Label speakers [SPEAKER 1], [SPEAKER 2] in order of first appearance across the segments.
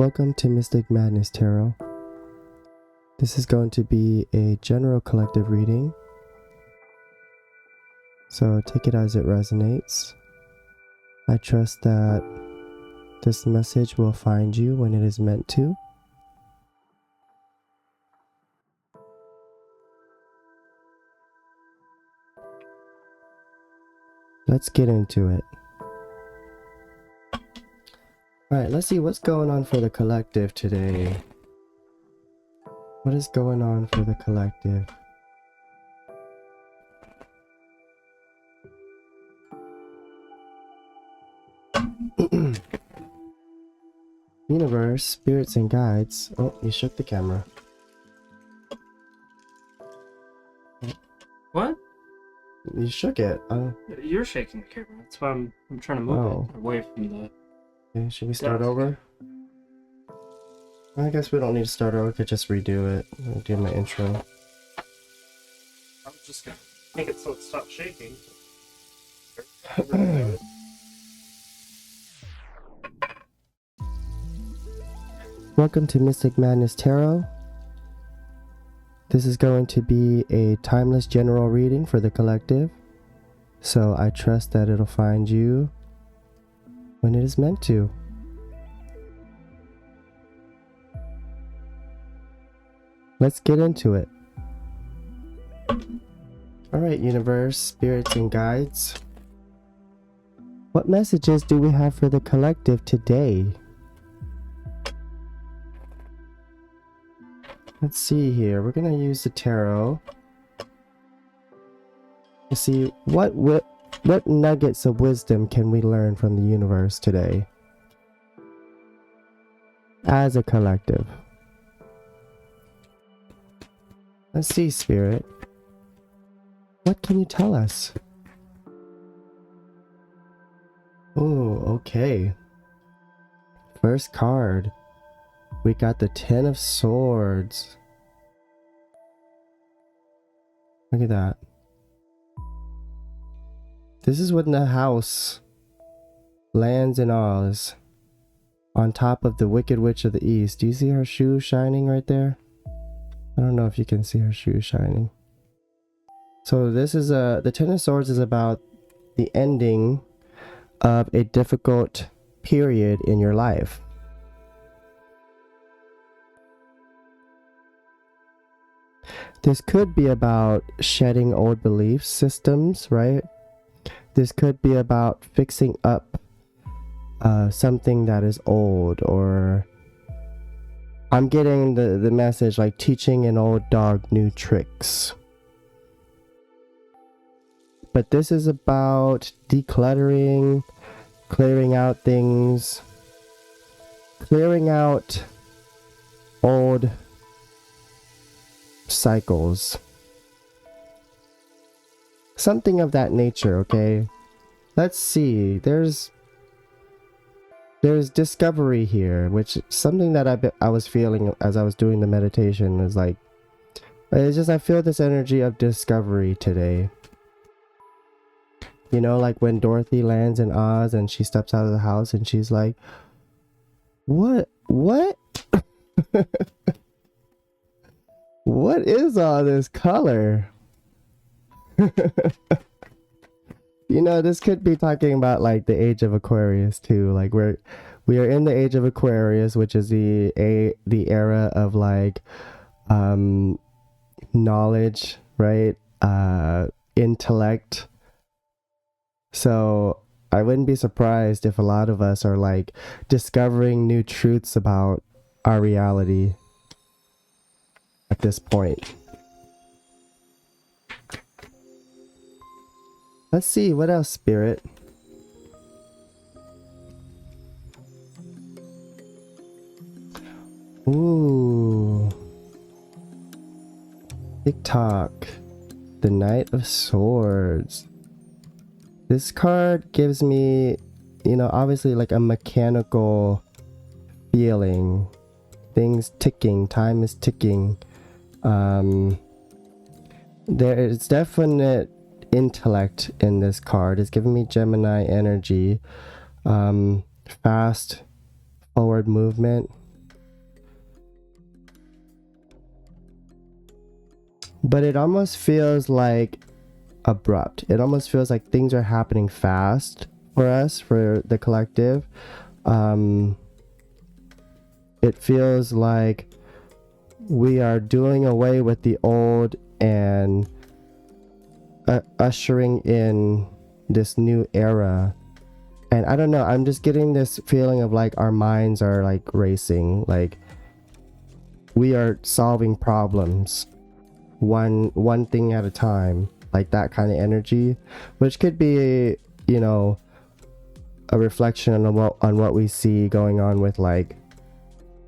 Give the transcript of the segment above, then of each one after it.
[SPEAKER 1] Welcome to Mystic Madness Tarot. This is going to be a general collective reading, so take it as it resonates. I trust that this message will find you when it is meant to. Let's get into it. Alright, let's see what's going on for the collective today. What is going on for the collective? Universe, spirits, and guides. Oh, you shook the camera.
[SPEAKER 2] What?
[SPEAKER 1] You shook it.
[SPEAKER 2] You're shaking the camera. That's why I'm trying to move it away from the...
[SPEAKER 1] Okay, should we start over? I guess we don't need to start over. We could just redo it. I'll do my intro.
[SPEAKER 2] I'm just gonna make it so it stops shaking.
[SPEAKER 1] Welcome to Mystic Madness Tarot. This is going to be a timeless general reading for the collective, so I trust that it'll find you when it is meant to. Let's get into it. Alright, universe, spirits, and guides. What messages do we have for the collective today? Let's see here. We're gonna use the tarot to see what nuggets of wisdom can we learn from the universe today as a collective. Let's see, Spirit. What can you tell us? Oh, okay. First card. We got the Ten of Swords. Look at that. This is when the house, lands and all, is on top of the Wicked Witch of the East. Do you see her shoe shining right there? I don't know if you can see her shoe shining. So this is the Ten of Swords is about the ending of a difficult period in your life. This could be about shedding old belief systems, right? This could be about fixing up something that is old, or I'm getting the message like teaching an old dog new tricks. But this is about decluttering, clearing out things, clearing out old cycles, something of that nature. Okay, let's see. There's discovery here, which is something that I was feeling as I was doing the meditation. Is like, it's just I feel this energy of discovery today. You know, like when Dorothy lands in Oz and she steps out of the house and she's like, what what is all this color? You know, this could be talking about like the age of Aquarius too. Like we are in the age of Aquarius, which is the era of like knowledge, right? Intellect. So I wouldn't be surprised if a lot of us are like discovering new truths about our reality at this point. Let's see, what else, Spirit? Ooh. TikTok. The Knight of Swords. This card gives me, you know, obviously like a mechanical feeling. Things ticking, time is ticking. There is definite intellect in this card. It's giving me Gemini energy. Fast forward movement, but it almost feels like abrupt. It almost feels like things are happening fast for us, for the collective. It feels like we are doing away with the old and ushering in this new era. And I don't know, I'm just getting this feeling of like our minds are like racing, like we are solving problems one thing at a time, like that kind of energy, which could be, you know, a reflection on what we see going on with like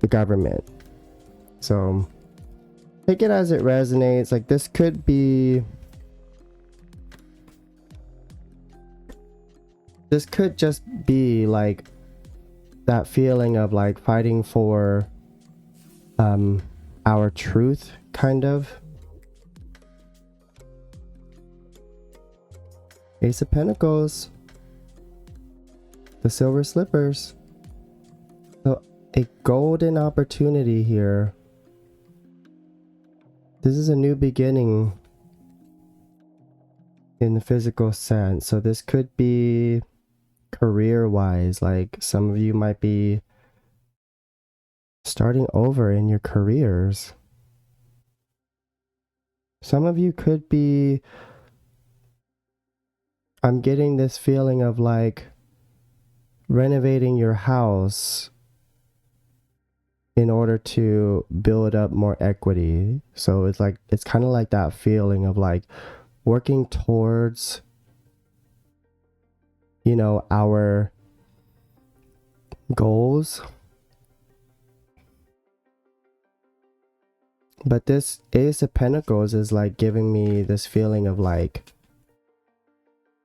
[SPEAKER 1] the government. So take it as it resonates. Like this could just be like that feeling of like fighting for our truth, kind of. Ace of Pentacles, the Silver Slippers. So a golden opportunity here. This is a new beginning in the physical sense. So this could be career wise, like some of you might be starting over in your careers. Some of you could be, I'm getting this feeling of like renovating your house in order to build up more equity. So it's like, it's kind of like that feeling of like working towards, you know, our goals. But this Ace of Pentacles is like giving me this feeling of like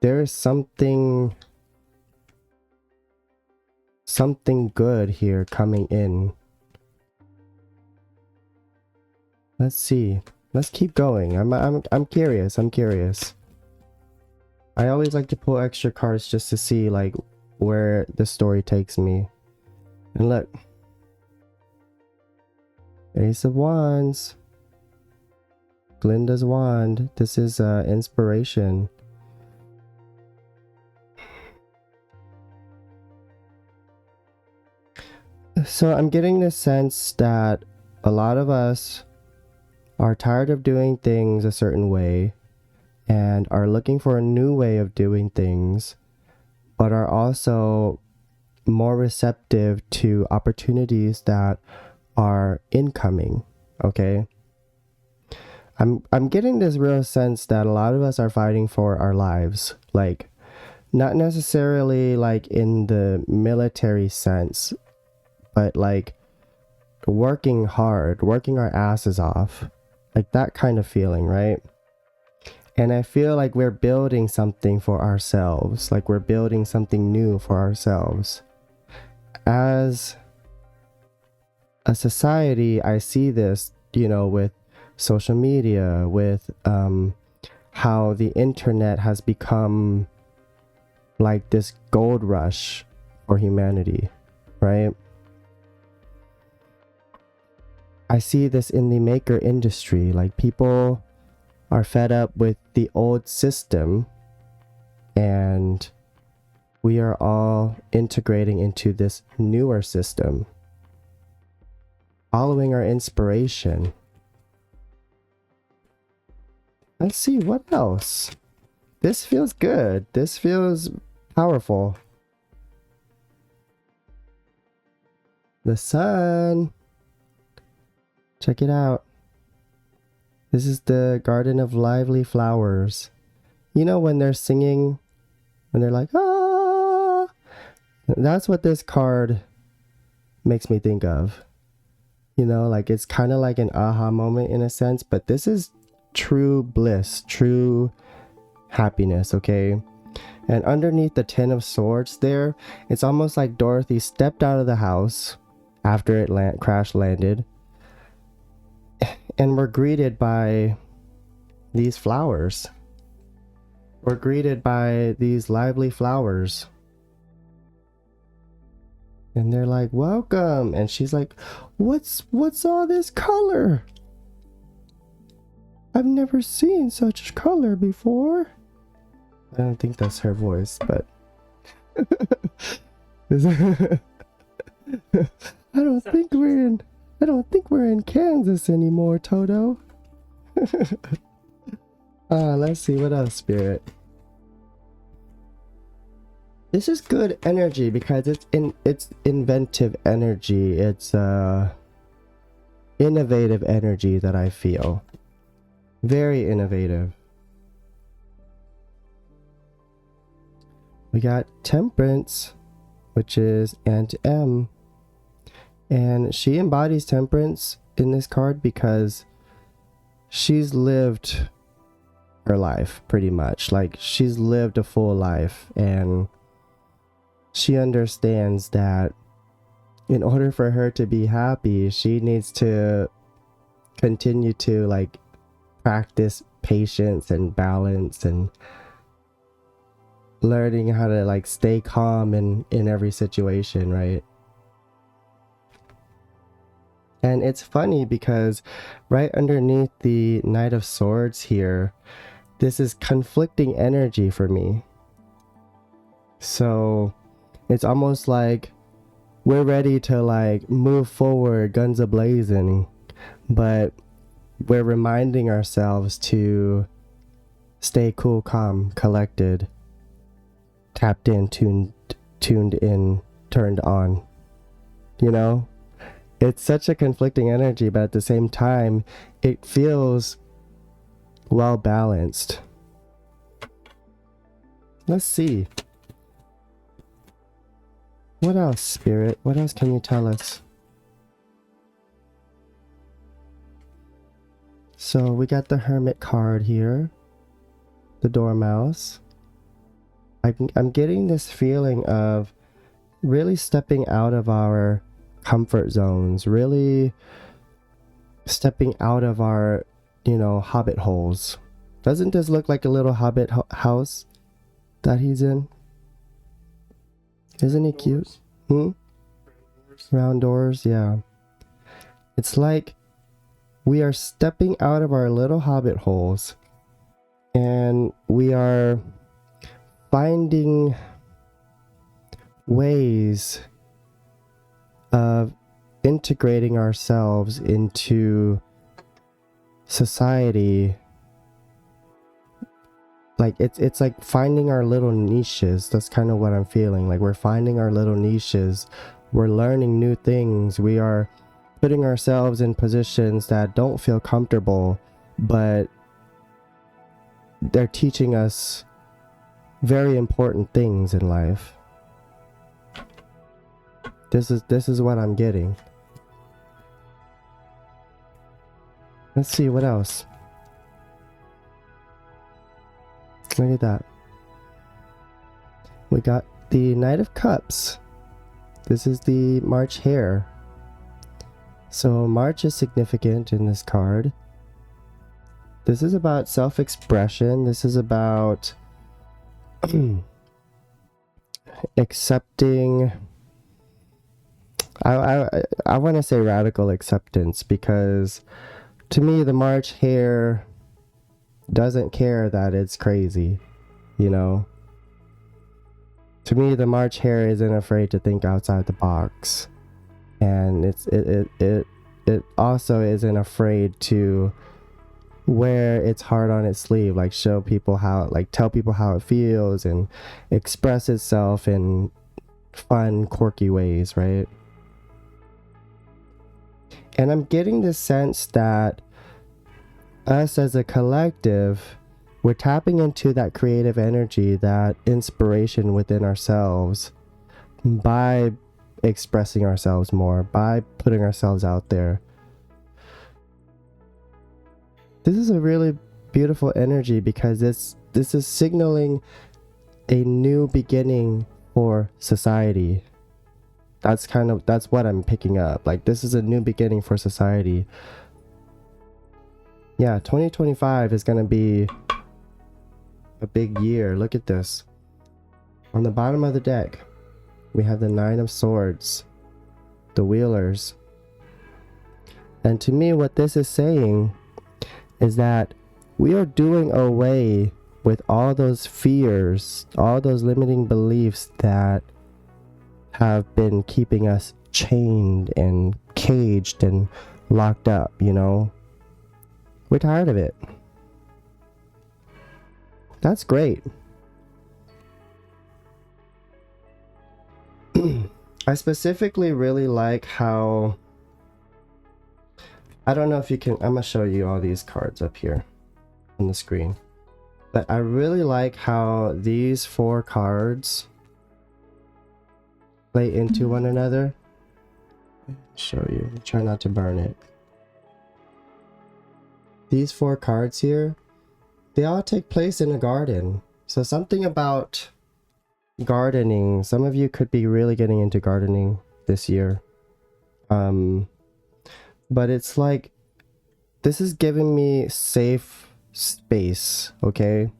[SPEAKER 1] there is something good here coming in. Let's see. Let's keep going. I'm curious. I'm curious. I always like to pull extra cards just to see like where the story takes me. And look. Ace of Wands. Glinda's wand. This is inspiration. So I'm getting this sense that a lot of us are tired of doing things a certain way and are looking for a new way of doing things, but are also more receptive to opportunities that are incoming. Okay. I'm getting this real sense that a lot of us are fighting for our lives, like not necessarily like in the military sense, but like working hard, working our asses off, like that kind of feeling, right? And I feel like we're building something for ourselves, like we're building something new for ourselves. As a society, I see this, you know, with social media, with how the internet has become like this gold rush for humanity, right? I see this in the maker industry, like people are fed up with the old system and we are all integrating into this newer system, following our inspiration. Let's see what else. This feels good. This feels powerful. The sun. Check it out. This is the Garden of Lively Flowers. You know when they're singing, when they're like, ah, that's what this card makes me think of. You know, like it's kind of like an aha moment in a sense, but this is true bliss, true happiness, okay? And underneath the Ten of Swords there, it's almost like Dorothy stepped out of the house after it crash landed, and we're greeted by these flowers. We're greeted by these lively flowers. And they're like, welcome. And she's like, what's all this color? I've never seen such color before. I don't think that's her voice, but I don't think we're in Kansas anymore, Toto. Let's see what else, Spirit. This is good energy because it's inventive energy. It's innovative energy that I feel. Very innovative. We got Temperance, which is Aunt M. And she embodies temperance in this card because she's lived her life pretty much. Like, she's lived a full life, and she understands that in order for her to be happy, she needs to continue to like practice patience and balance and learning how to like stay calm in every situation, right? And it's funny because right underneath the Knight of Swords here, this is conflicting energy for me. So it's almost like we're ready to like move forward, guns a-blazing, but we're reminding ourselves to stay cool, calm, collected, tapped in, tuned in, turned on. You know? It's such a conflicting energy, but at the same time, it feels well balanced. Let's see. What else, Spirit? What else can you tell us? So we got the Hermit card here. The Dormouse. I'm getting this feeling of really stepping out of our comfort zones, really stepping out of our, hobbit holes. Doesn't this look like a little hobbit house that he's in? Isn't he cute? Round doors, yeah. It's like we are stepping out of our little hobbit holes and we are finding ways of integrating ourselves into society. Like it's like finding our little niches. That's kind of what I'm feeling. Like we're finding our little niches. We're learning new things. We are putting ourselves in positions that don't feel comfortable, but they're teaching us very important things in life. This is what I'm getting. Let's see what else. Look at that. We got the Knight of Cups. This is the March Hare. So March is significant in this card. This is about self-expression. This is about accepting. I want to say radical acceptance, because to me the March Hare doesn't care that it's crazy, To me the March Hare isn't afraid to think outside the box, and it also isn't afraid to wear its heart on its sleeve, like show people how, like tell people how it feels and express itself in fun, quirky ways, right? And I'm getting this sense that us as a collective, we're tapping into that creative energy, that inspiration within ourselves by expressing ourselves more, by putting ourselves out there. This is a really beautiful energy because this is signaling a new beginning for society. That's what I'm picking up. Like, this is a new beginning for society. Yeah, 2025 is going to be a big year. Look at this. On the bottom of the deck, we have the Nine of Swords, the Wheelers. And to me, what this is saying is that we are doing away with all those fears, all those limiting beliefs that have been keeping us chained and caged and locked up, you know? We're tired of it. That's great. I specifically really like how, I don't know if you can, I'm gonna show you all these cards up here on the screen, but I really like how these 4 cards play into one another. Show you, try not to burn it. These 4 cards here, they all take place in a garden. So something about gardening, some of you could be really getting into gardening this year. But it's like, this is giving me safe space, okay?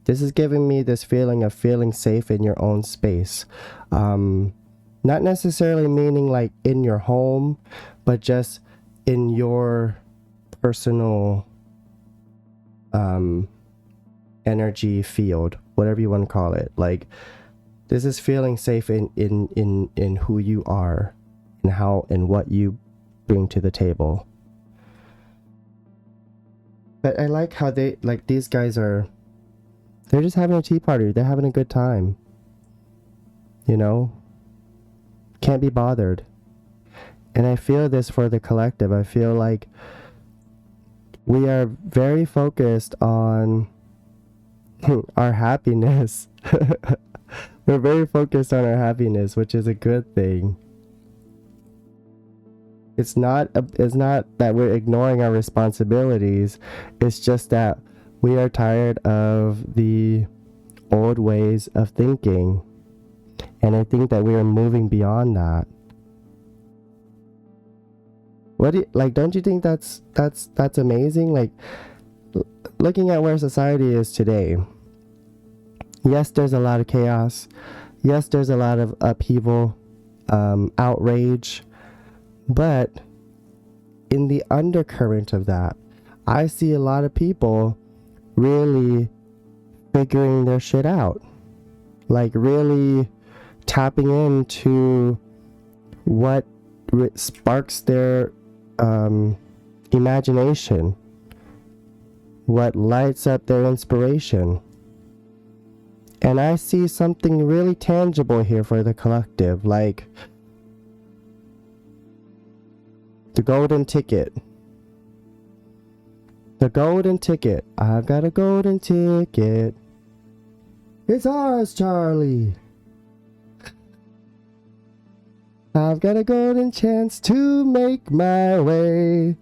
[SPEAKER 1] This is giving me this feeling of feeling safe in your own space. Not necessarily meaning like in your home, but just in your personal energy field, whatever you want to call it. Like, this is feeling safe in who you are and how and what you bring to the table. But I like how they, like, these guys are, they're just having a tea party. They're having a good time, you know? Can't be bothered. And I feel this for the collective. I feel like we are very focused on our happiness. We're very focused on our happiness, which is a good thing. It's not that we're ignoring our responsibilities. It's just that we are tired of the old ways of thinking. And I think that we are moving beyond that. Don't you think that's amazing? Like, looking at where society is today. Yes, there's a lot of chaos. Yes, there's a lot of upheaval, outrage. But in the undercurrent of that, I see a lot of people really figuring their shit out. Like, really tapping into what sparks their imagination, what lights up their inspiration. And I see something really tangible here for the collective, like the golden ticket. The golden ticket. I've got a golden ticket. It's ours, Charlie. I've got a golden chance to make my way.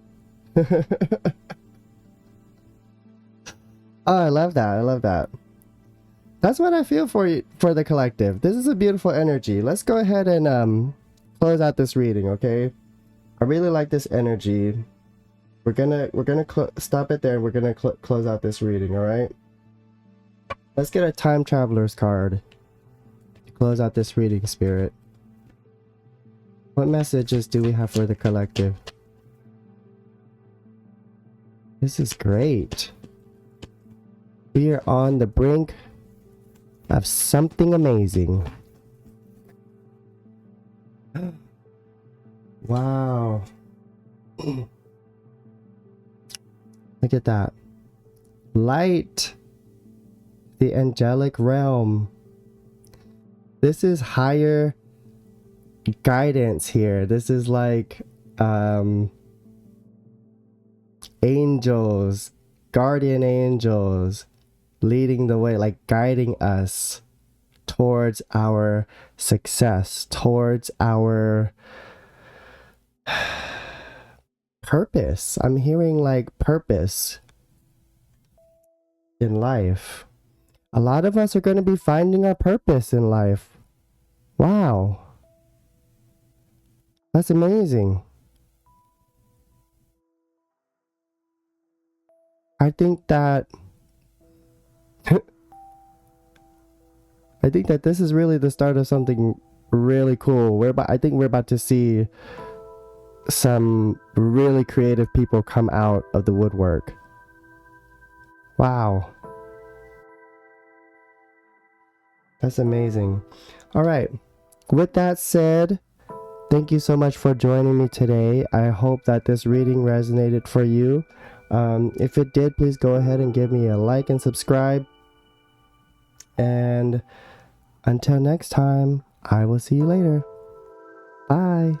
[SPEAKER 1] Oh, I love that. I love that. That's what I feel for you, for the collective. This is a beautiful energy. Let's go ahead and close out this reading, okay? I really like this energy. We're gonna stop it there, and we're gonna close out this reading, all right? Let's get a time traveler's card to close out this reading, Spirit. What messages do we have for the collective? This is great. We are on the brink of something amazing. Wow. Look at that. Light. The angelic realm. This is higher guidance here. This is like angels, guardian angels leading the way, like guiding us towards our success, towards our purpose. I'm hearing like purpose in life. A lot of us are going to be finding our purpose in life. Wow. That's amazing. I think that this is really the start of something really cool. I think we're about to see some really creative people come out of the woodwork. Wow. That's amazing. All right. With that said, thank you so much for joining me today. I hope that this reading resonated for you. If it did, please go ahead and give me a like and subscribe. And until next time, I will see you later. Bye.